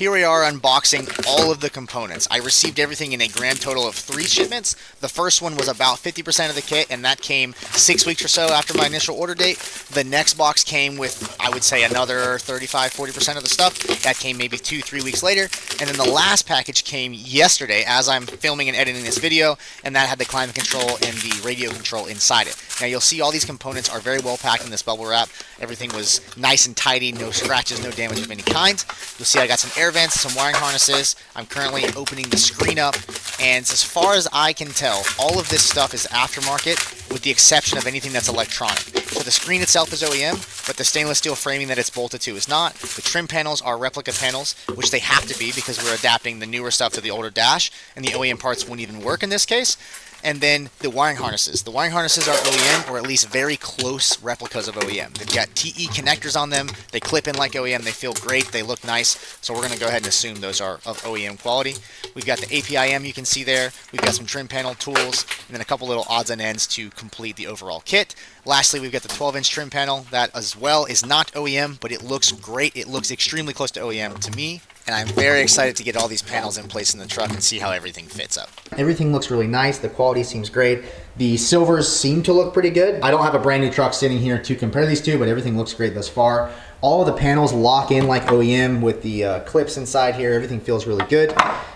Here we are unboxing all of the components. I received everything in a grand total of 3 shipments. The first one was about 50% of the kit, and that came 6 weeks or so after my initial order date. The next box came with, I would say, another 35-40% of the stuff. That came maybe 2-3 weeks later. And then the last package came yesterday as I'm filming and editing this video, and that had the climate control and the radio control inside it. Now you'll see all these components are very well packed in this bubble wrap. Everything was nice and tidy, no scratches, no damage of any kind. You'll see I got some air vents, some wiring harnesses. I'm currently opening the screen up, and as far as I can tell, all of this stuff is aftermarket with the exception of anything that's electronic. So the screen itself is OEM, but the stainless steel framing that it's bolted to is not. The trim panels are replica panels, which they have to be because we're adapting the newer stuff to the older dash, and the OEM parts won't even work in this case. And then the wiring harnesses. The wiring harnesses are OEM, or at least very close replicas of OEM. They've got TE connectors on them. They clip in like OEM. They feel great. They look nice. So we're going to go ahead and assume those are of OEM quality. We've got the APIM you can see there. We've got some trim panel tools, and then a couple little odds and ends to complete the overall kit. Lastly, we've got the 12-inch trim panel. That as well is not OEM, but it looks great. It looks extremely close to OEM to me. And I'm very excited to get all these panels in place in the truck and see how everything fits up. Everything looks really nice. The quality seems great. The silvers seem to look pretty good. I don't have a brand new truck sitting here to compare these two, but everything looks great thus far. All of the panels lock in like OEM with the clips inside here. Everything feels really good.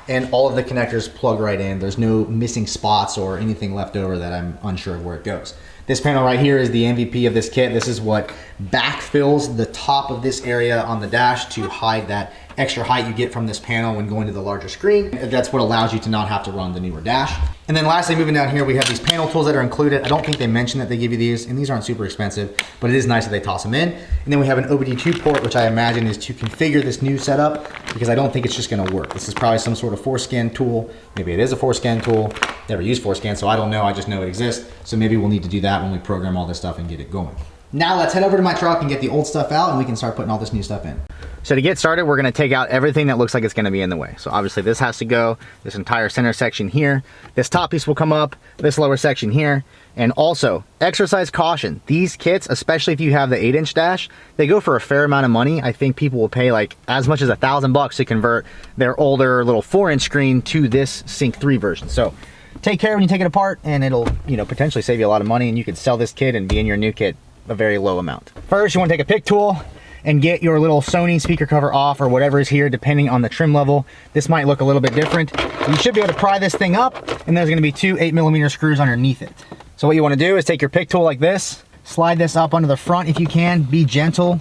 And all of the connectors plug right in. There's no missing spots or anything left over that I'm unsure of where it goes. This panel right here is the MVP of this kit. This is what backfills the top of this area on the dash to hide that extra height you get from this panel when going to the larger screen. That's what allows you to not have to run the newer dash. And then lastly, moving down here, we have these panel tools that are included. I don't think they mentioned that they give you these, and these aren't super expensive, but it is nice that they toss them in. And then we have an OBD2 port, which I imagine is to configure this new setup, because I don't think it's just gonna work. This is probably some sort of Forscan tool. Maybe it is a Forscan tool. Never used Forscan, so I don't know. I just know it exists. So maybe we'll need to do that when we program all this stuff and get it going. Now let's head over to my truck and get the old stuff out, and we can start putting all this new stuff in. So to get started, we're gonna take out everything that looks like it's gonna be in the way. So obviously this has to go, this entire center section here. This top piece will come up, this lower section here. And also, exercise caution. These kits, especially if you have the 8-inch dash, they go for a fair amount of money. I think people will pay like as much as $1,000 to convert their older little 4-inch screen to this Sync 3 version. So take care when you take it apart, and it'll, you know, potentially save you a lot of money, and you could sell this kit and be in your new kit a very low amount. First, you wanna take a pick tool and get your little Sony speaker cover off, or whatever is here, depending on the trim level. This might look a little bit different. You should be able to pry this thing up, and there's gonna be 2 8mm screws underneath it. So what you wanna do is take your pick tool like this, slide this up under the front if you can, be gentle.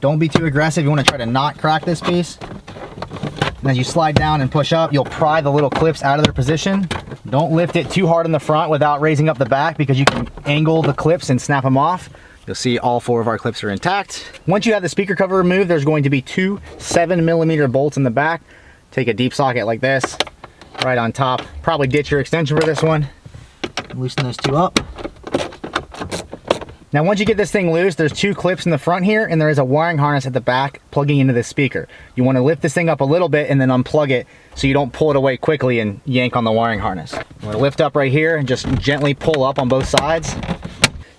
Don't be too aggressive. You wanna try to not crack this piece. And as you slide down and push up, you'll pry the little clips out of their position. Don't lift it too hard in the front without raising up the back, because you can angle the clips and snap them off. You'll see all 4 of our clips are intact. Once you have the speaker cover removed, there's going to be 2 7mm bolts in the back. Take a deep socket like this, right on top. Probably ditch your extension for this one. Loosen those 2 up. Now once you get this thing loose, there's 2 clips in the front here, and there is a wiring harness at the back plugging into this speaker. You want to lift this thing up a little bit and then unplug it so you don't pull it away quickly and yank on the wiring harness. You want to lift up right here and just gently pull up on both sides.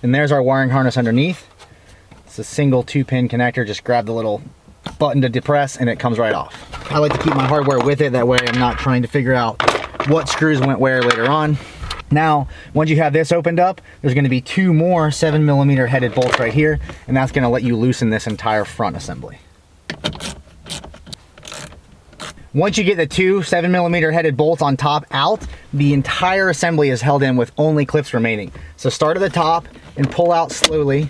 And there's our wiring harness underneath. It's a single 2-pin connector. Just grab the little button to depress and it comes right off. I like to keep my hardware with it, that way I'm not trying to figure out what screws went where later on. Now, once you have this opened up, there's gonna be 2 more 7mm headed bolts right here, and that's gonna let you loosen this entire front assembly. Once you get the 2 7mm headed bolts on top out, the entire assembly is held in with only clips remaining. So start at the top and pull out slowly.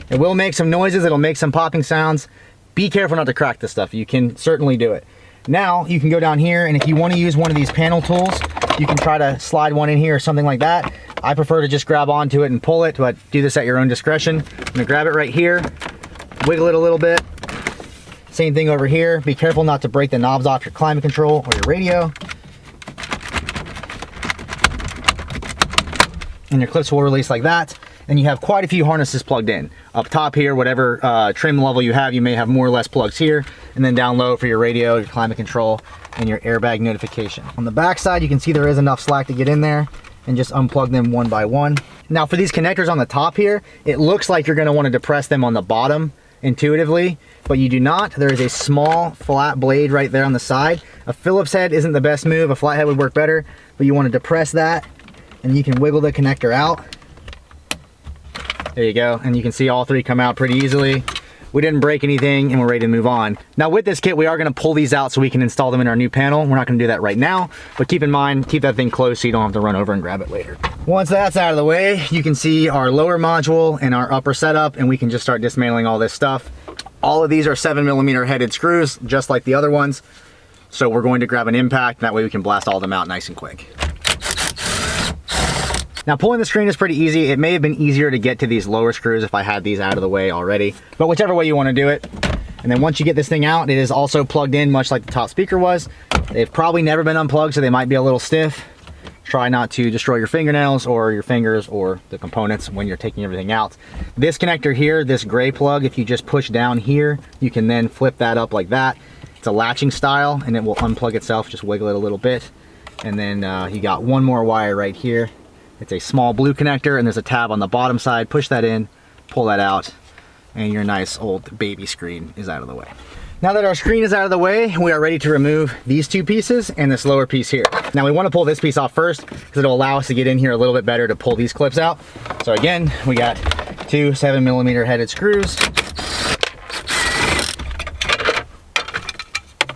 It will make some noises, it'll make some popping sounds. Be careful not to crack this stuff. You can certainly do it. Now you can go down here, and if you want to use one of these panel tools, you can try to slide one in here or something like that. I prefer to just grab onto it and pull it, but do this at your own discretion. I'm gonna grab it right here, wiggle it a little bit. Same thing over here. Be careful not to break the knobs off your climate control or your radio. And your clips will release like that. And you have quite a few harnesses plugged in. Up top here, whatever trim level you have, you may have more or less plugs here. And then down low for your radio, your climate control, and your airbag notification. On the back side, you can see there is enough slack to get in there, and just unplug them one by one. Now for these connectors on the top here, it looks like you're gonna wanna depress them on the bottom intuitively, but you do not. There is a small flat blade right there on the side. A Phillips head isn't the best move. A flat head would work better, but you want to depress that and you can wiggle the connector out. There you go. And you can see all three come out pretty easily. We didn't break anything and we're ready to move on. Now with this kit, we are gonna pull these out so we can install them in our new panel. We're not gonna do that right now, but keep in mind, keep that thing close so you don't have to run over and grab it later. Once that's out of the way, you can see our lower module and our upper setup, and we can just start dismantling all this stuff. All of these are 7mm headed screws, just like the other ones. So we're going to grab an impact, that way we can blast all of them out nice and quick. Now pulling the screen is pretty easy. It may have been easier to get to these lower screws if I had these out of the way already, but whichever way you want to do it. And then once you get this thing out, it is also plugged in much like the top speaker was. They've probably never been unplugged, so they might be a little stiff. Try not to destroy your fingernails or your fingers or the components when you're taking everything out. This connector here, this gray plug, if you just push down here, you can then flip that up like that. It's a latching style and it will unplug itself. Just wiggle it a little bit. And then you got one more wire right here. It's a small blue connector and there's a tab on the bottom side. Push that in, pull that out, and your nice old baby screen is out of the way. Now that our screen is out of the way, we are ready to remove these two pieces and this lower piece here. Now we want to pull this piece off first because it'll allow us to get in here a little bit better to pull these clips out. So again, we got two 7mm headed screws.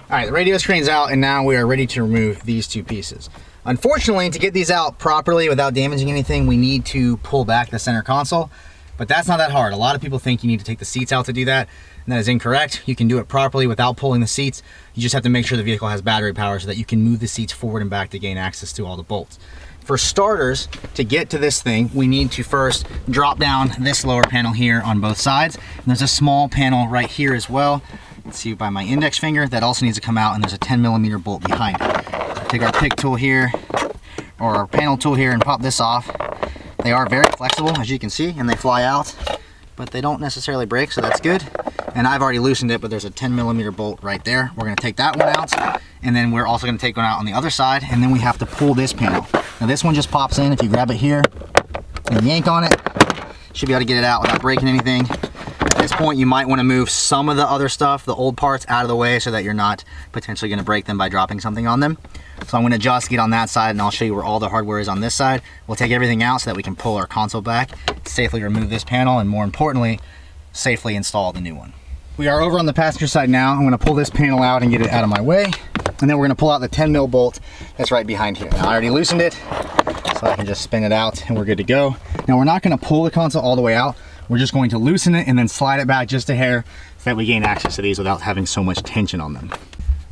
All right, the radio screen's out and now we are ready to remove these two pieces. Unfortunately, to get these out properly without damaging anything, we need to pull back the center console, but that's not that hard. A lot of people think you need to take the seats out to do that, and that is incorrect. You can do it properly without pulling the seats. You just have to make sure the vehicle has battery power so that you can move the seats forward and back to gain access to all the bolts. For starters, to get to this thing, we need to first drop down this lower panel here on both sides. And there's a small panel right here as well. Let's see by my index finger, that also needs to come out, and there's a 10mm bolt behind it. Take our pick tool here, or our panel tool here, and pop this off. They are very flexible, as you can see, and they fly out, but they don't necessarily break, so that's good. And I've already loosened it, but there's a 10mm bolt right there. We're gonna take that one out, and then we're also gonna take one out on the other side, and then we have to pull this panel. Now this one just pops in. If you grab it here and yank on it, should be able to get it out without breaking anything. At this point, you might want to move some of the other stuff, the old parts, out of the way so that you're not potentially going to break them by dropping something on them. So I'm going to just get on that side and I'll show you where all the hardware is on this side. We'll take everything out so that we can pull our console back, safely remove this panel, and more importantly, safely install the new one. We are over on the passenger side now. I'm going to pull this panel out and get it out of my way. And then we're going to pull out the 10mm bolt that's right behind here. Now, I already loosened it, so I can just spin it out and we're good to go. Now we're not going to pull the console all the way out. We're just going to loosen it and then slide it back just a hair so that we gain access to these without having so much tension on them.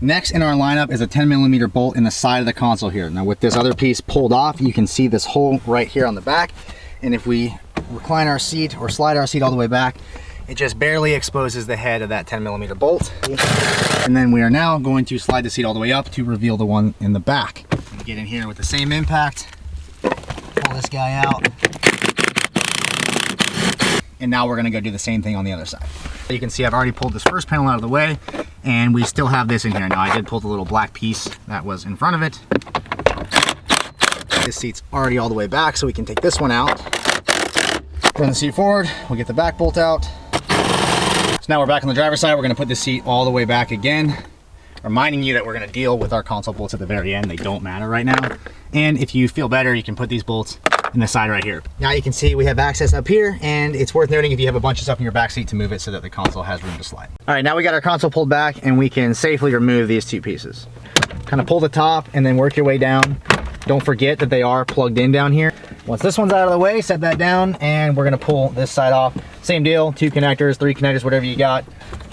Next in our lineup is a 10mm bolt in the side of the console here. Now with this other piece pulled off, you can see this hole right here on the back. And if we recline our seat or slide our seat all the way back, it just barely exposes the head of that 10mm bolt. And then we are now going to slide the seat all the way up to reveal the one in the back. Get in here with the same impact, pull this guy out. And now we're gonna go do the same thing on the other side. You can see I've already pulled this first panel out of the way, and we still have this in here. Now I did pull the little black piece that was in front of it. This seat's already all the way back, so we can take this one out. Turn the seat forward, we'll get the back bolt out. So now we're back on the driver's side. We're gonna put the seat all the way back again, reminding you that we're gonna deal with our console bolts at the very end. They don't matter right now. And if you feel better, you can put these bolts in the side right here. Now you can see we have access up here, and it's worth noting if you have a bunch of stuff in your back seat to move it so that the console has room to slide. All right, now we got our console pulled back and we can safely remove these two pieces. Kind of pull the top and then work your way down. Don't forget that they are plugged in down here. Once this one's out of the way, set that down, and we're gonna pull this side off. Same deal, 2 connectors, 3 connectors, whatever you got.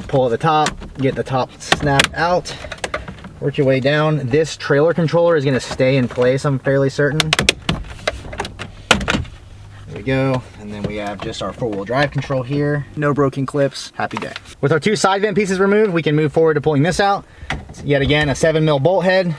Pull at the top, get the top snapped out, work your way down. This trailer controller is gonna stay in place, I'm fairly certain. There we go, and then we have just our 4-wheel drive control here. No broken clips, happy day. With our 2 side vent pieces removed, we can move forward to pulling this out. It's yet again, a 7mm bolt head.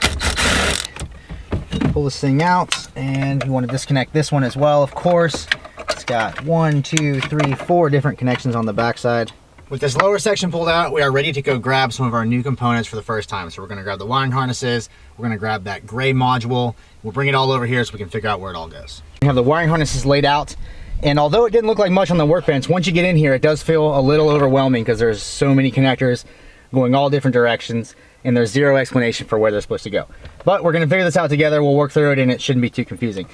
Pull this thing out, and you want to disconnect this one as well, of course. It's got 1, 2, 3, 4 different connections on the back side. With this lower section pulled out, we are ready to go grab some of our new components for the first time. So we're gonna grab the wiring harnesses, we're gonna grab that gray module, we'll bring it all over here so we can figure out where it all goes. We have the wiring harnesses laid out And although it didn't look like much on the workbench, once you get in here, it does feel a little overwhelming because there's so many connectors going all different directions, and there's zero explanation for where they're supposed to go. But we're gonna figure this out together. We'll work through it, and it shouldn't be too confusing.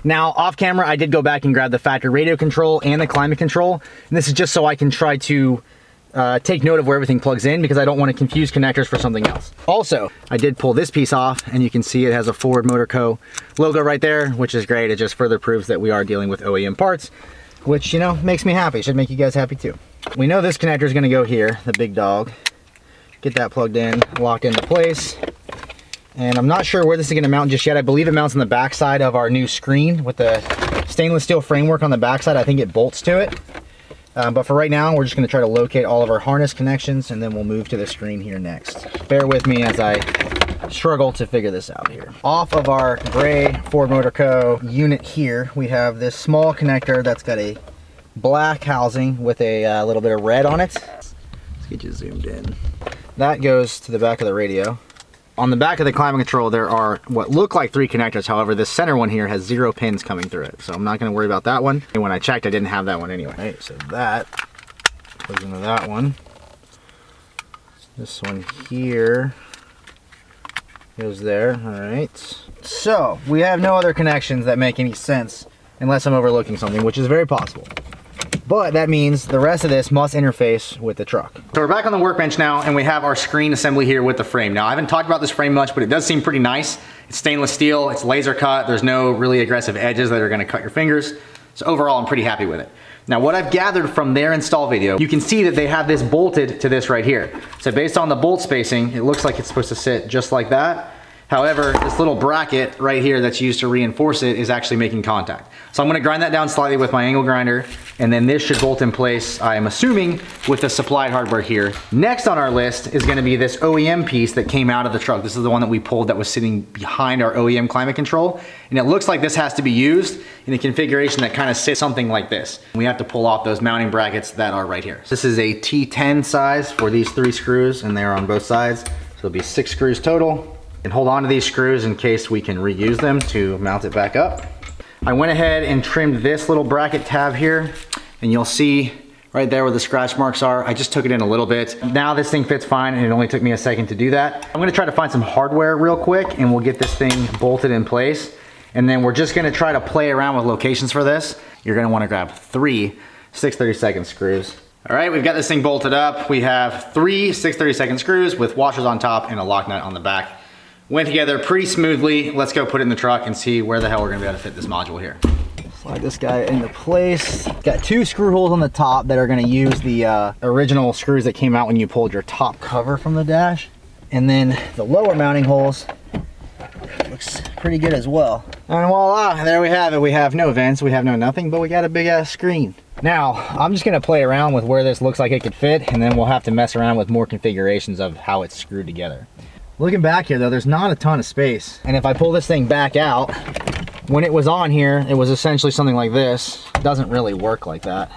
Now, off camera, I did go back and grab the factory radio control and the climate control. And this is just so I can try to take note of where everything plugs in, because I don't want to confuse connectors for something else. Also, I did pull this piece off, and you can see it has a Ford Motor Co. logo right there, which is great. It just further proves that we are dealing with OEM parts, which, you know, makes me happy. Should make you guys happy too. We know this connector is going to go here, the big dog. Get that plugged in, locked into place. And I'm not sure where this is going to mount just yet. I believe it mounts on the back side of our new screen with the stainless steel framework on the back side. I think it bolts to it. But for right now, we're just going to try to locate all of our harness connections, and then we'll move to the screen here next. Bear with me as I struggle to figure this out here. Off of our gray Ford Motor Co. unit here, we have this small connector that's got a black housing with a little bit of red on it. Let's get you zoomed in. That goes to the back of the radio. On the back of the climate control, there are what look like 3 connectors. However, this center one here has 0 pins coming through it. So I'm not going to worry about that one. And when I checked, I didn't have that one anyway. Right, so that goes into that one. This one here goes there. All right. So we have no other connections that make any sense unless I'm overlooking something, which is very possible. But that means the rest of this must interface with the truck. So we're back on the workbench now, and we have our screen assembly here with the frame. Now, I haven't talked about this frame much, but it does seem pretty nice. It's stainless steel, it's laser cut, there's no really aggressive edges that are gonna cut your fingers. So overall, I'm pretty happy with it. Now, what I've gathered from their install video, you can see that they have this bolted to this right here. So based on the bolt spacing, it looks like it's supposed to sit just like that. However, this little bracket right here that's used to reinforce it is actually making contact. So I'm gonna grind that down slightly with my angle grinder, and then this should bolt in place, I'm assuming, with the supplied hardware here. Next on our list is gonna be this OEM piece that came out of the truck. This is the one that we pulled that was sitting behind our OEM climate control. And it looks like this has to be used in a configuration that kind of sits something like this. We have to pull off those mounting brackets that are right here. This is a T10 size for these 3 screws, and they're on both sides. So it'll be 6 screws total. And hold on to these screws in case we can reuse them to mount it back up. I went ahead and trimmed this little bracket tab here, and you'll see right there where the scratch marks are. I just took it in a little bit. Now this thing fits fine, and it only took me a second to do that. I'm gonna try to find some hardware real quick, and we'll get this thing bolted in place. And then we're just gonna try to play around with locations for this. You're gonna wanna grab 3 6/32 screws. All right, we've got this thing bolted up. We have 3 6/32 screws with washers on top and a lock nut on the back. Went together pretty smoothly. Let's go put it in the truck and see where the hell we're gonna be able to fit this module here. Slide this guy into place. Got 2 screw holes on the top that are gonna use the original screws that came out when you pulled your top cover from the dash. And then the lower mounting holes, looks pretty good as well. And voila, there we have it. We have no vents, we have no nothing, but we got a big ass screen. Now, I'm just gonna play around with where this looks like it could fit, and then we'll have to mess around with more configurations of how it's screwed together. Looking back here though, there's not a ton of space. And if I pull this thing back out, when it was on here, it was essentially something like this. It doesn't really work like that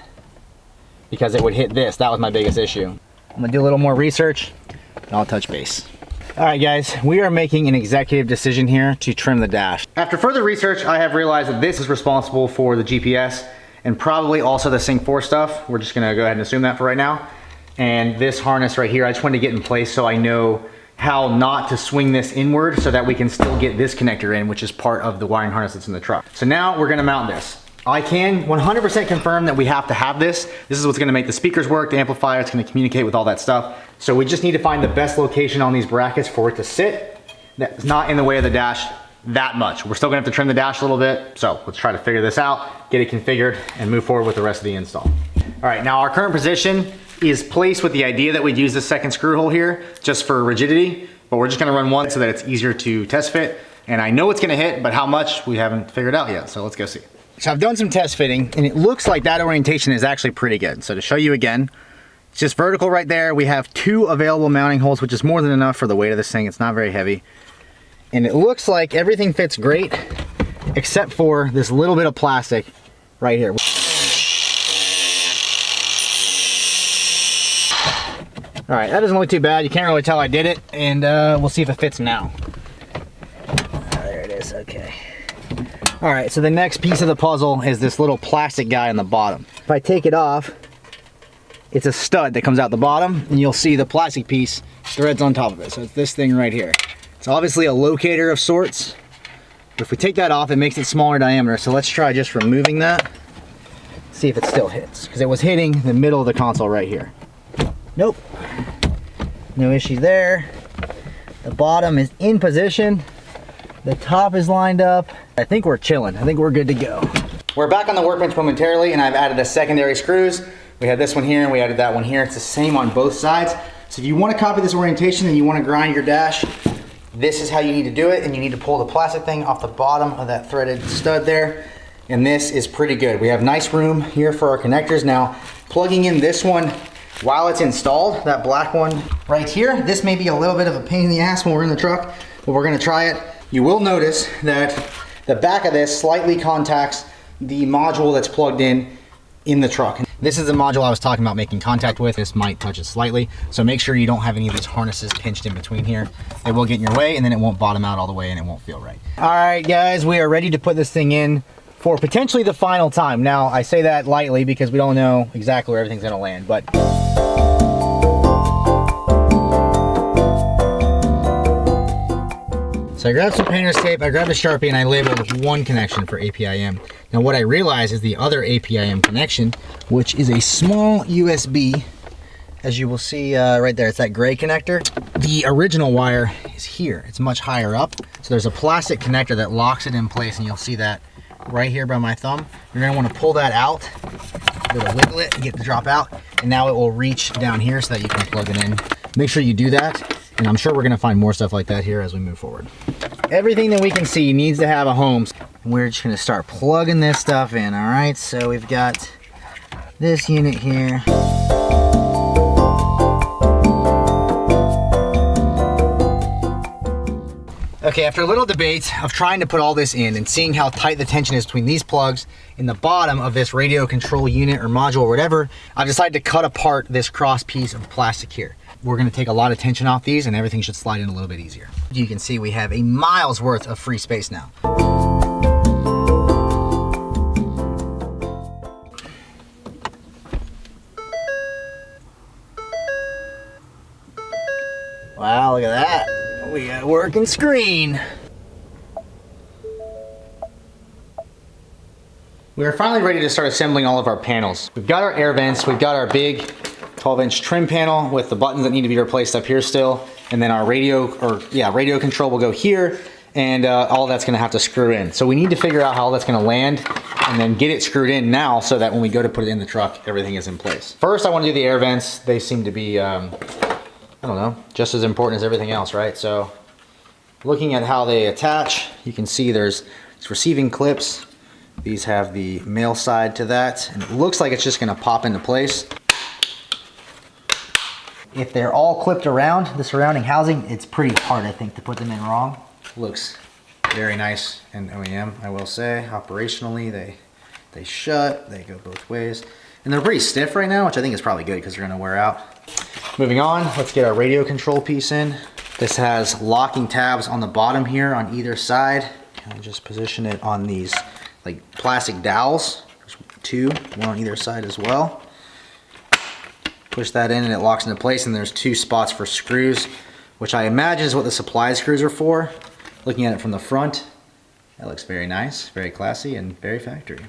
because it would hit this. That was my biggest issue. I'm gonna do a little more research and I'll touch base. All right guys, we are making an executive decision here to trim the dash. After further research, I have realized that this is responsible for the GPS and probably also the Sync 4 stuff. We're just gonna go ahead and assume that for right now. And this harness right here, I just wanted to get in place so I know how not to swing this inward so that we can still get this connector in, which is part of the wiring harness that's in the truck. So now we're gonna mount this. I can 100% confirm that we have to have this. This is what's gonna make the speakers work, the amplifier, it's gonna communicate with all that stuff. So we just need to find the best location on these brackets for it to sit that's not in the way of the dash that much. We're still gonna have to trim the dash a little bit, so let's try to figure this out, get it configured, and move forward with the rest of the install. All right, now our current position is placed with the idea that we'd use the second screw hole here just for rigidity, but we're just gonna run one so that it's easier to test fit. And I know it's gonna hit, but how much we haven't figured out yet, so let's go see. So I've done some test fitting, and it looks like that orientation is actually pretty good. So to show you again, it's just vertical right there. We have 2 available mounting holes, which is more than enough for the weight of this thing. It's not very heavy. And it looks like everything fits great, except for this little bit of plastic right here. All right, that doesn't look too bad. You can't really tell I did it, and we'll see if it fits now. There it is, okay. All right, so the next piece of the puzzle is this little plastic guy on the bottom. If I take it off, it's a stud that comes out the bottom, and you'll see the plastic piece threads on top of it. So it's this thing right here. It's obviously a locator of sorts. But if we take that off, it makes it smaller diameter. So let's try just removing that. See if it still hits. Because it was hitting the middle of the console right here. Nope. No issue there. The bottom is in position. The top is lined up. I think we're chilling. I think we're good to go. We're back on the workbench momentarily, and I've added the secondary screws. We had this one here and we added that one here. It's the same on both sides. So if you want to copy this orientation and you want to grind your dash, this is how you need to do it, and you need to pull the plastic thing off the bottom of that threaded stud there. And this is pretty good. We have nice room here for our connectors. Now, plugging in this one while it's installed, that black one right here, this may be a little bit of a pain in the ass when we're in the truck, but we're gonna try it. You will notice that the back of this slightly contacts the module that's plugged in the truck. This is the module I was talking about making contact with. This might touch it slightly, so make sure you don't have any of these harnesses pinched in between here. They will get in your way, and then it won't bottom out all the way and it won't feel right. All right, guys, we are ready to put this thing in for potentially the final time. Now, I say that lightly because we don't know exactly where everything's gonna land, but so I grabbed some painter's tape, I grabbed a Sharpie, and I labeled one connection for APIM. Now what I realized is the other APIM connection, which is a small USB, as you will see right there, it's that gray connector. The original wire is here, it's much higher up. So there's a plastic connector that locks it in place, and you'll see that right here by my thumb. You're gonna wanna pull that out, little wiggle it, get the drop out, and now it will reach down here so that you can plug it in. Make sure you do that. And I'm sure we're gonna find more stuff like that here as we move forward. Everything that we can see needs to have a home. We're just gonna start plugging this stuff in, all right? So we've got this unit here. Okay, after a little debate of trying to put all this in and seeing how tight the tension is between these plugs in the bottom of this radio control unit or module or whatever, I've decided to cut apart this cross piece of plastic here. We're gonna take a lot of tension off these and everything should slide in a little bit easier. You can see we have a mile's worth of free space now. Wow, look at that. We got a working screen. We are finally ready to start assembling all of our panels. We've got our air vents, we've got our big 12-inch trim panel with the buttons that need to be replaced up here still, and then our radio control will go here, and all that's gonna have to screw in. So we need to figure out how that's gonna land and then get it screwed in now so that when we go to put it in the truck, everything is in place. First, I wanna do the air vents. They seem to be, I don't know, just as important as everything else, right? So looking at how they attach, you can see there's receiving clips. These have the male side to that, and it looks like it's just gonna pop into place. If they're all clipped around the surrounding housing, it's pretty hard, I think, to put them in wrong. Looks very nice in OEM, I will say. Operationally, they shut, they go both ways. And they're pretty stiff right now, which I think is probably good because they're gonna wear out. Moving on, let's get our radio control piece in. This has locking tabs on the bottom here on either side. Kind of just position it on these like plastic dowels. There's two, one on either side as well. Push that in and it locks into place, and there's two spots for screws, which I imagine is what the supply screws are for. Looking at it from the front, that looks very nice, very classy, and very factory.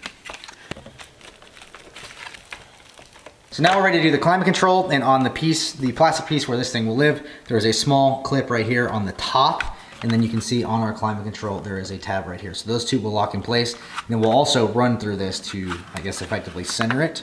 So now we're ready to do the climate control, and on the piece, the plastic piece where this thing will live, there is a small clip right here on the top, and then you can see on our climate control there is a tab right here. So those two will lock in place, and then we'll also run through this to, I guess, effectively center it.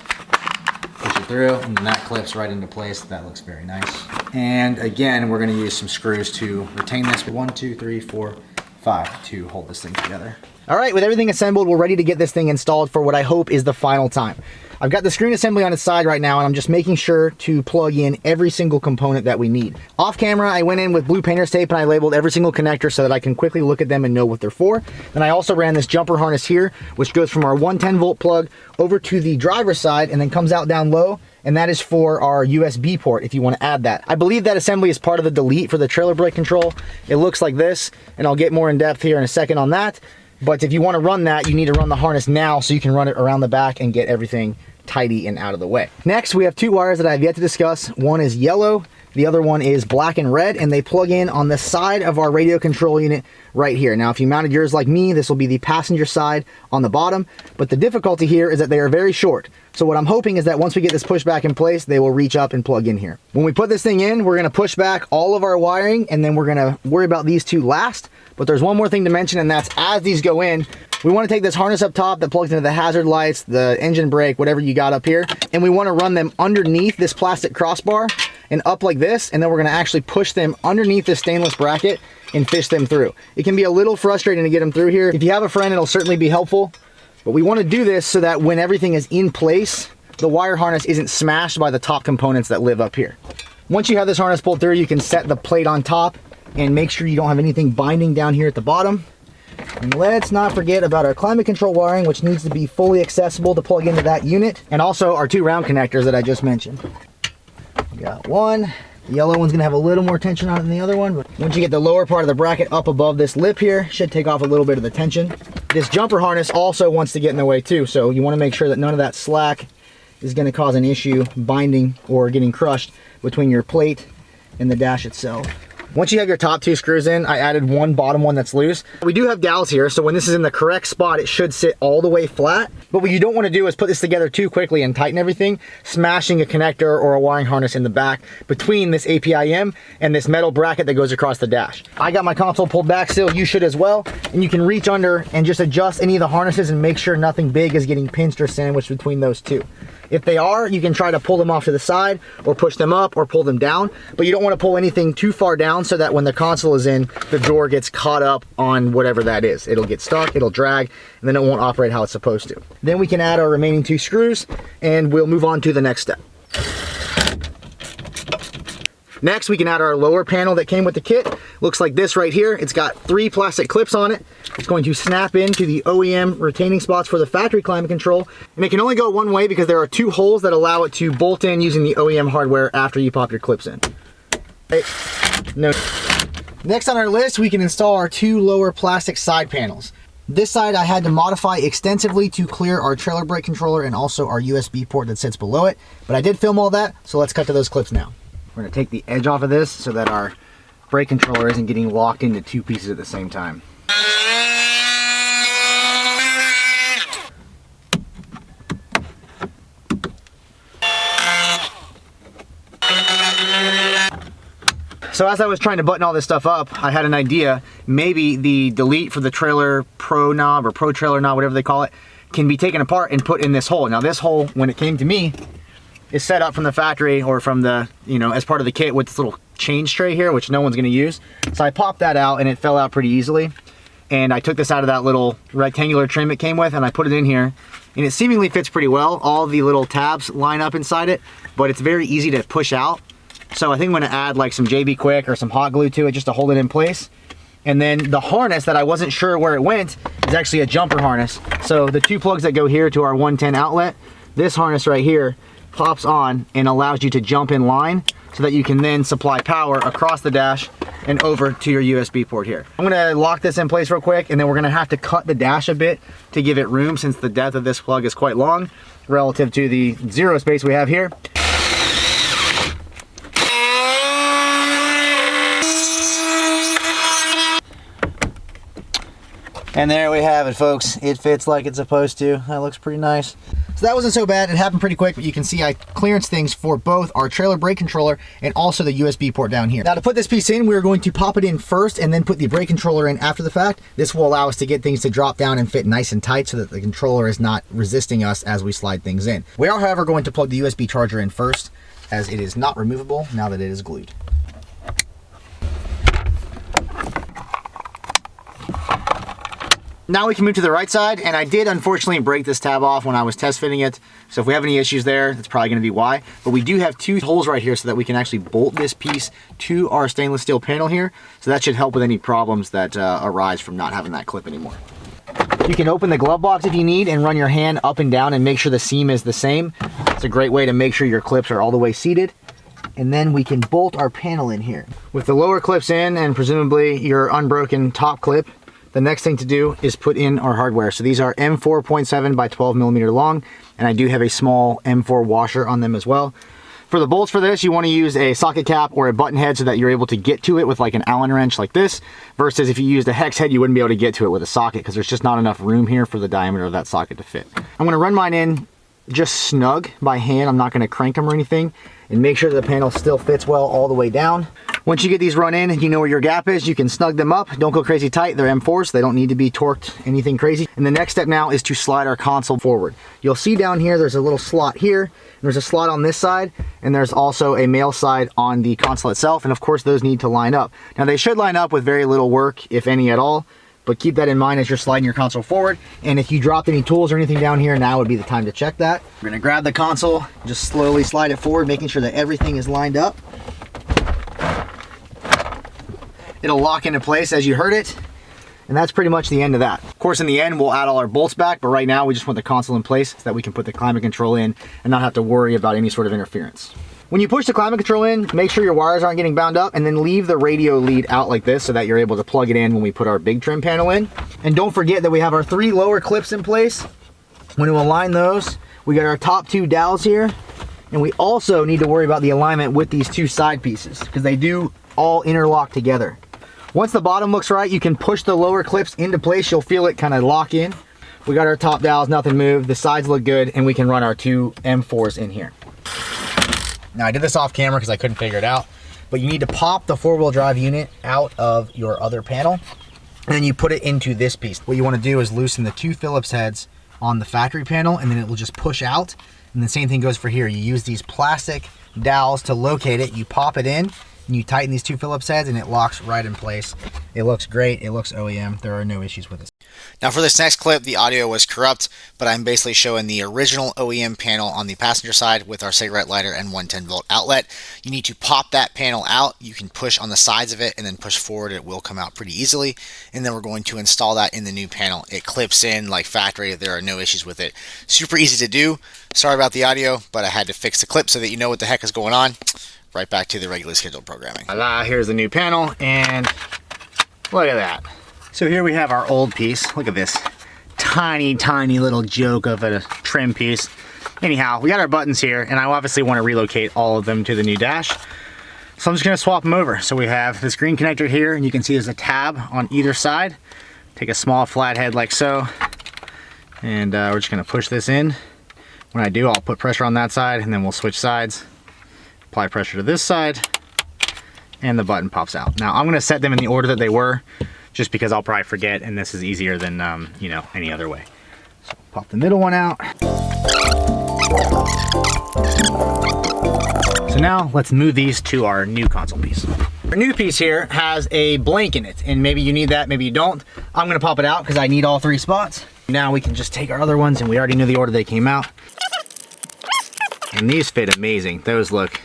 Push it through, and then that clips right into place. That looks very nice. And again, we're gonna use some screws to retain this. 1, 2, 3, 4, 5 to hold this thing together. All right, with everything assembled, we're ready to get this thing installed for what I hope is the final time. I've got the screen assembly on its side right now, and I'm just making sure to plug in every single component that we need. Off camera, I went in with blue painter's tape and I labeled every single connector so that I can quickly look at them and know what they're for. Then I also ran this jumper harness here, which goes from our 110 volt plug over to the driver's side and then comes out down low, and that is for our USB port if you want to add that. I believe that assembly is part of the delete for the trailer brake control. It looks like this, and I'll get more in depth here in a second on that. But if you want to run that, you need to run the harness now so you can run it around the back and get everything tidy and out of the way. Next, we have two wires that I have yet to discuss. One is yellow, the other one is black and red, and they plug in on the side of our radio control unit right here. Now, if you mounted yours like me, this will be the passenger side on the bottom, but the difficulty here is that they are very short. So what I'm hoping is that once we get this pushed back in place, they will reach up and plug in here. When we put this thing in, we're gonna push back all of our wiring, and then we're gonna worry about these two last. But there's one more thing to mention, and that's as these go in, we want to take this harness up top that plugs into the hazard lights, the engine brake, whatever you got up here, and we want to run them underneath this plastic crossbar and up like this, and then we're going to actually push them underneath this stainless bracket and fish them through. It can be a little frustrating to get them through here. If you have a friend, it'll certainly be helpful, but we want to do this so that when everything is in place, the wire harness isn't smashed by the top components that live up here. Once you have this harness pulled through, you can set the plate on top and make sure you don't have anything binding down here at the bottom. And let's not forget about our climate control wiring, which needs to be fully accessible to plug into that unit, and also our two round connectors that I just mentioned. We got one. The yellow one's gonna have a little more tension on it than the other one, but once you get the lower part of the bracket up above this lip here, should take off a little bit of the tension. This jumper harness also wants to get in the way too, so you want to make sure that none of that slack is going to cause an issue binding or getting crushed between your plate and the dash itself. Once you have your top two screws in, I added one bottom one that's loose. We do have dowels here, so when this is in the correct spot, it should sit all the way flat. But what you don't want to do is put this together too quickly and tighten everything, smashing a connector or a wiring harness in the back between this APIM and this metal bracket that goes across the dash. I got my console pulled back still, you should as well. And you can reach under and just adjust any of the harnesses and make sure nothing big is getting pinched or sandwiched between those two. If they are, you can try to pull them off to the side or push them up or pull them down, but you don't want to pull anything too far down so that when the console is in, the door gets caught up on whatever that is. It'll get stuck, it'll drag, and then it won't operate how it's supposed to. Then we can add our remaining two screws and we'll move on to the next step. Next, we can add our lower panel that came with the kit. Looks like this right here. It's got 3 plastic clips on it. It's going to snap into the OEM retaining spots for the factory climate control. And it can only go one way because there are 2 holes that allow it to bolt in using the OEM hardware after you pop your clips in. Hey, no. Next on our list, we can install our 2 lower plastic side panels. This side I had to modify extensively to clear our trailer brake controller and also our USB port that sits below it. But I did film all that, so let's cut to those clips now. We're going to take the edge off of this so that our brake controller isn't getting locked into 2 pieces at the same time. So as I was trying to button all this stuff up, I had an idea. Maybe the delete for the trailer pro knob or pro trailer knob, whatever they call it, can be taken apart and put in this hole. Now this hole, when it came to me, is set up from the factory or from the, as part of the kit with this little change tray here, which no one's gonna use. So I popped that out and it fell out pretty easily. And I took this out of that little rectangular trim it came with and I put it in here. And it seemingly fits pretty well. All the little tabs line up inside it, but it's very easy to push out. So I think I'm gonna add like some JB Quick or some hot glue to it just to hold it in place. And then the harness that I wasn't sure where it went is actually a jumper harness. So the 2 plugs that go here to our 110 outlet, this harness right here pops on and allows you to jump in line so that you can then supply power across the dash and over to your USB port here. I'm gonna lock this in place real quick and then we're gonna have to cut the dash a bit to give it room since the depth of this plug is quite long relative to the 0 space we have here. And there we have it, folks. It fits like it's supposed to. That looks pretty nice. So that wasn't so bad. It happened pretty quick, but you can see I clearance things for both our trailer brake controller and also the USB port down here. Now to put this piece in, we're going to pop it in first and then put the brake controller in after the fact. This will allow us to get things to drop down and fit nice and tight so that the controller is not resisting us as we slide things in. We are, however, going to plug the USB charger in first as it is not removable now that it is glued. Now we can move to the right side, and I did unfortunately break this tab off when I was test fitting it. So if we have any issues there, that's probably gonna be why. But we do have 2 holes right here so that we can actually bolt this piece to our stainless steel panel here. So that should help with any problems that arise from not having that clip anymore. You can open the glove box if you need and run your hand up and down and make sure the seam is the same. It's a great way to make sure your clips are all the way seated. And then we can bolt our panel in here. With the lower clips in and presumably your unbroken top clip the next thing to do is put in our hardware. So these are M4.7 by 12 millimeter long, and I do have a small M4 washer on them as well. For the bolts for this, you want to use a socket cap or a button head so that you're able to get to it with like an Allen wrench like this, versus if you used a hex head, you wouldn't be able to get to it with a socket because there's just not enough room here for the diameter of that socket to fit. I'm going to run mine in just snug by hand. I'm not going to crank them or anything, and make sure that the panel still fits well all the way down. Once you get these run in, you know where your gap is, you can snug them up. Don't go crazy tight. They're M4s. They don't need to be torqued anything crazy. And the next step now is to slide our console forward. You'll see down here, there's a little slot here. There's a slot on this side, and there's also a male side on the console itself. And of course, those need to line up. Now they should line up with very little work, if any at all, but keep that in mind as you're sliding your console forward. And if you dropped any tools or anything down here, now would be the time to check that. We're gonna grab the console, just slowly slide it forward, making sure that everything is lined up. It'll lock into place as you heard it, and that's pretty much the end of that. Of course, in the end, we'll add all our bolts back, but right now we just want the console in place so that we can put the climate control in and not have to worry about any sort of interference. When you push the climate control in, make sure your wires aren't getting bound up, and then leave the radio lead out like this so that you're able to plug it in when we put our big trim panel in. And don't forget that we have our 3 lower clips in place. When we align those, we got our top 2 dowels here, and we also need to worry about the alignment with these 2 side pieces because they do all interlock together. Once the bottom looks right, you can push the lower clips into place. You'll feel it kind of lock in. We got our top dowels, nothing moved. The sides look good, and we can run our 2 M4s in here. Now I did this off camera because I couldn't figure it out, but you need to pop the 4-wheel drive unit out of your other panel, and then you put it into this piece. What you want to do is loosen the 2 Phillips heads on the factory panel, and then it will just push out. And the same thing goes for here. You use these plastic dowels to locate it. You pop it in, and you tighten these 2 Phillips heads, and it locks right in place. It looks great. It looks OEM. There are no issues with it. Now for this next clip, the audio was corrupt, but I'm basically showing the original OEM panel on the passenger side with our cigarette lighter and 110-volt outlet. You need to pop that panel out. You can push on the sides of it and then push forward. It will come out pretty easily. And then we're going to install that in the new panel. It clips in like factory. There are no issues with it. Super easy to do. Sorry about the audio, but I had to fix the clip so that you know what the heck is going on. Right back to the regularly scheduled programming. Voila, here's the new panel, and look at that. So here we have our old piece. Look at this tiny, tiny little joke of a trim piece. Anyhow, we got our buttons here, and I obviously want to relocate all of them to the new dash. So I'm just gonna swap them over. So we have this green connector here, and you can see there's a tab on either side. Take a small flathead like so, and we're just gonna push this in. When I do, I'll put pressure on that side, and then we'll switch sides. Apply pressure to this side, and the button pops out. Now I'm gonna set them in the order that they were, just because I'll probably forget, and this is easier than you know, any other way. So pop the middle one out. So now let's move these to our new console piece. Our new piece here has a blank in it, and maybe you need that, maybe you don't. I'm gonna pop it out because I need all 3 spots. Now we can just take our other ones, and we already knew the order they came out. And these fit amazing. Those look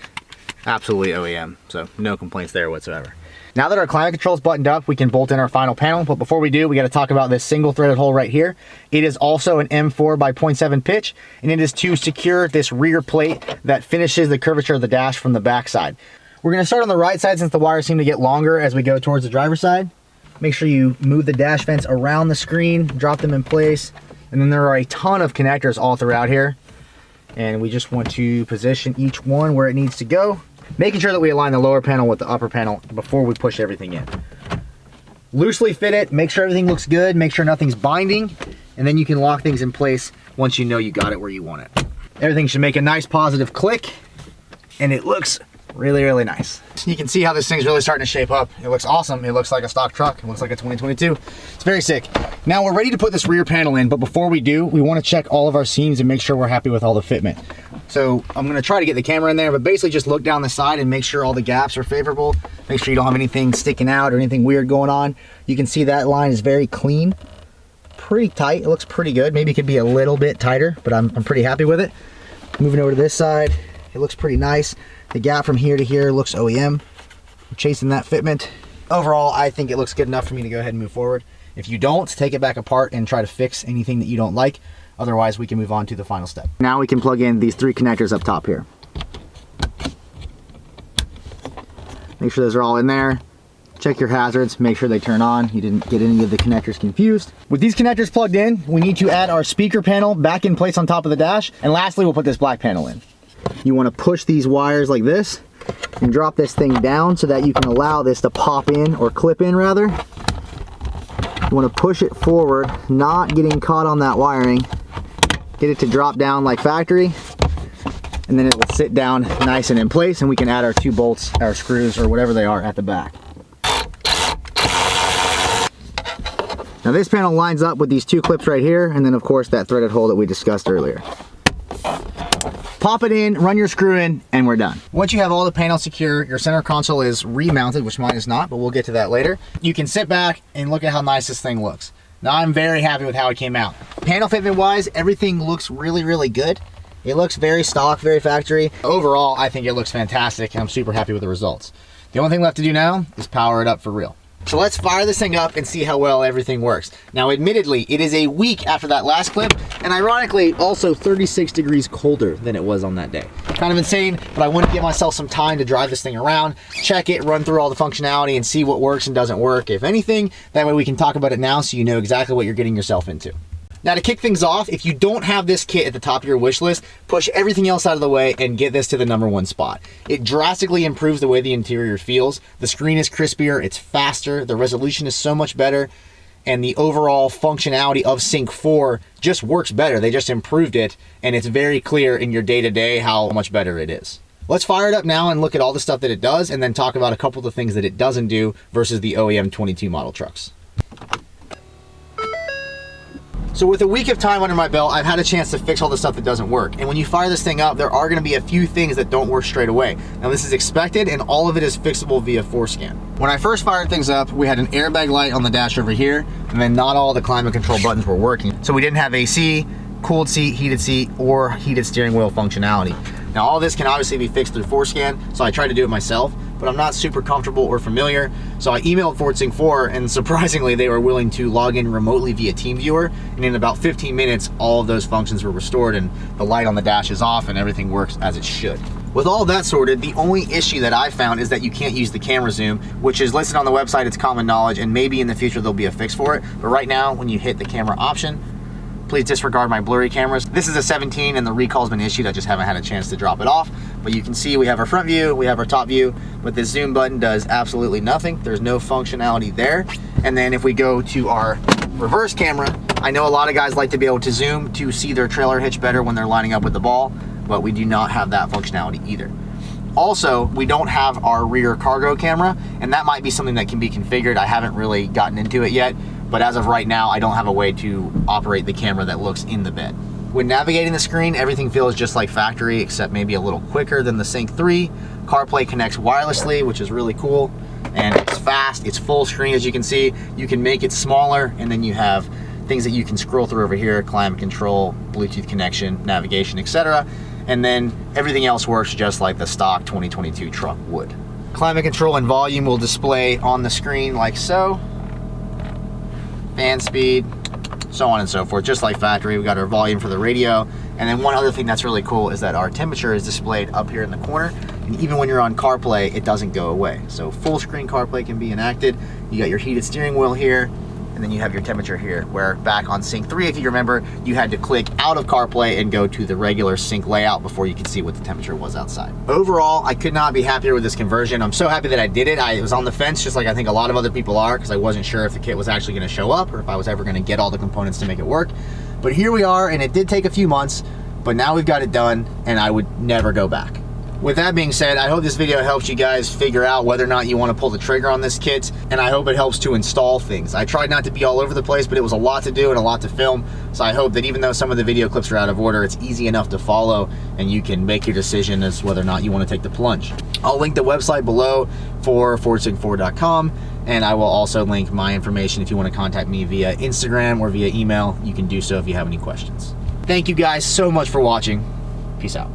absolutely OEM, so no complaints there whatsoever. Now that our climate control is buttoned up, we can bolt in our final panel, but before we do, we got to talk about this single threaded hole right here. It is also an M4 by 0.7 pitch, and it is to secure this rear plate that finishes the curvature of the dash from the back side. We're going to start on the right side since the wires seem to get longer as we go towards the driver's side. Make sure you move the dash vents around the screen, drop them in place, and then there are a ton of connectors all throughout here. And we just want to position each one where it needs to go, making sure that we align the lower panel with the upper panel before we push everything in. Loosely fit it, make sure everything looks good, make sure nothing's binding, and then you can lock things in place once you know you got it where you want it. Everything should make a nice positive click, and it looks really, really nice. You can see how this thing's really starting to shape up. It looks awesome. It looks like a stock truck. It looks like a 2022. It's very sick. Now we're ready to put this rear panel in, but before we do, we want to check all of our seams and make sure we're happy with all the fitment. So I'm going to try to get the camera in there, but basically just look down the side and make sure all the gaps are favorable. Make sure you don't have anything sticking out or anything weird going on. You can see that line is very clean, pretty tight. It looks pretty good. Maybe it could be a little bit tighter, but I'm pretty happy with it. Moving over to this side, it looks pretty nice. The gap from here to here looks OEM. I'm chasing that fitment. Overall, I think it looks good enough for me to go ahead and move forward. If you don't, take it back apart and try to fix anything that you don't like. Otherwise, we can move on to the final step. Now we can plug in these 3 connectors up top here. Make sure those are all in there. Check your hazards, make sure they turn on. You didn't get any of the connectors confused. With these connectors plugged in, we need to add our speaker panel back in place on top of the dash. And lastly, we'll put this black panel in. You want to push these wires like this and drop this thing down so that you can allow this to pop in, or clip in rather. You want to push it forward, not getting caught on that wiring. Get it to drop down like factory, and then it will sit down nice and in place, and we can add our 2 bolts, our screws, or whatever they are at the back. Now this panel lines up with these 2 clips right here, and then of course that threaded hole that we discussed earlier. Pop it in, run your screw in, and we're done. Once you have all the panels secure, your center console is remounted, which mine is not, but we'll get to that later. You can sit back and look at how nice this thing looks. Now I'm very happy with how it came out. Panel fitment wise, everything looks really, really good. It looks very stock, very factory. Overall, I think it looks fantastic, and I'm super happy with the results. The only thing left to do now is power it up for real. So let's fire this thing up and see how well everything works. Now, admittedly, it is a week after that last clip, and ironically, also 36 degrees colder than it was on that day. Kind of insane, but I want to give myself some time to drive this thing around, check it, run through all the functionality, and see what works and doesn't work, if anything. That way we can talk about it now so you know exactly what you're getting yourself into. Now, to kick things off, if you don't have this kit at the top of your wish list, push everything else out of the way and get this to the #1 spot. It drastically improves the way the interior feels. The screen is crispier, it's faster, the resolution is so much better, and the overall functionality of Sync 4 just works better. They just improved it, and it's very clear in your day-to-day how much better it is. Let's fire it up now and look at all the stuff that it does, and then talk about a couple of the things that it doesn't do versus the OEM 22 model trucks. So with a week of time under my belt, I've had a chance to fix all the stuff that doesn't work. And when you fire this thing up, there are gonna be a few things that don't work straight away. Now this is expected, and all of it is fixable via Forscan. When I first fired things up, we had an airbag light on the dash over here, and then not all the climate control buttons were working. So we didn't have AC, cooled seat, or heated steering wheel functionality. Now all this can obviously be fixed through Forscan, so I tried to do it myself, but I'm not super comfortable or familiar. So I emailed Ford Sync 4, and surprisingly, they were willing to log in remotely via TeamViewer, and in about 15 minutes, all of those functions were restored, and the light on the dash is off, and everything works as it should. With all that sorted, the only issue that I found is that you can't use the camera zoom, which is listed on the website. It's common knowledge, and maybe in the future there'll be a fix for it. But right now, when you hit the camera option, please disregard my blurry cameras. This is a 17 and the recall's been issued. I just haven't had a chance to drop it off. But you can see we have our front view, we have our top view, but this zoom button does absolutely nothing. There's no functionality there. And then if we go to our reverse camera, I know a lot of guys like to be able to zoom to see their trailer hitch better when they're lining up with the ball, but we do not have that functionality either. Also, we don't have our rear cargo camera, and that might be something that can be configured. I haven't really gotten into it yet, but as of right now, I don't have a way to operate the camera that looks in the bed. When navigating the screen, everything feels just like factory, except maybe a little quicker than the Sync 3. CarPlay connects wirelessly, which is really cool, and it's fast, it's full screen as you can see. You can make it smaller, and then you have things that you can scroll through over here, climate control, Bluetooth connection, navigation, etc. And then everything else works just like the stock 2022 truck would. Climate control and volume will display on the screen like so. Fan speed, so on and so forth, just like factory. We got our volume for the radio. And then one other thing that's really cool is that our temperature is displayed up here in the corner. And even when you're on CarPlay, it doesn't go away. So full screen CarPlay can be enacted. You got your heated steering wheel here, and then you have your temperature here, where back on Sync 3, if you remember, you had to click out of CarPlay and go to the regular Sync layout before you could see what the temperature was outside. Overall, I could not be happier with this conversion. I'm so happy that I did it. I was on the fence, just like I think a lot of other people are, because I wasn't sure if the kit was actually gonna show up or if I was ever gonna get all the components to make it work. But here we are, and it did take a few months, but now we've got it done, and I would never go back. With that being said, I hope this video helps you guys figure out whether or not you want to pull the trigger on this kit, and I hope it helps to install things. I tried not to be all over the place, but it was a lot to do and a lot to film, so I hope that even though some of the video clips are out of order, it's easy enough to follow, and you can make your decision as whether or not you want to take the plunge. I'll link the website below for FordSync4.com, and I will also link my information if you want to contact me via Instagram or via email. You can do so if you have any questions. Thank you guys so much for watching. Peace out.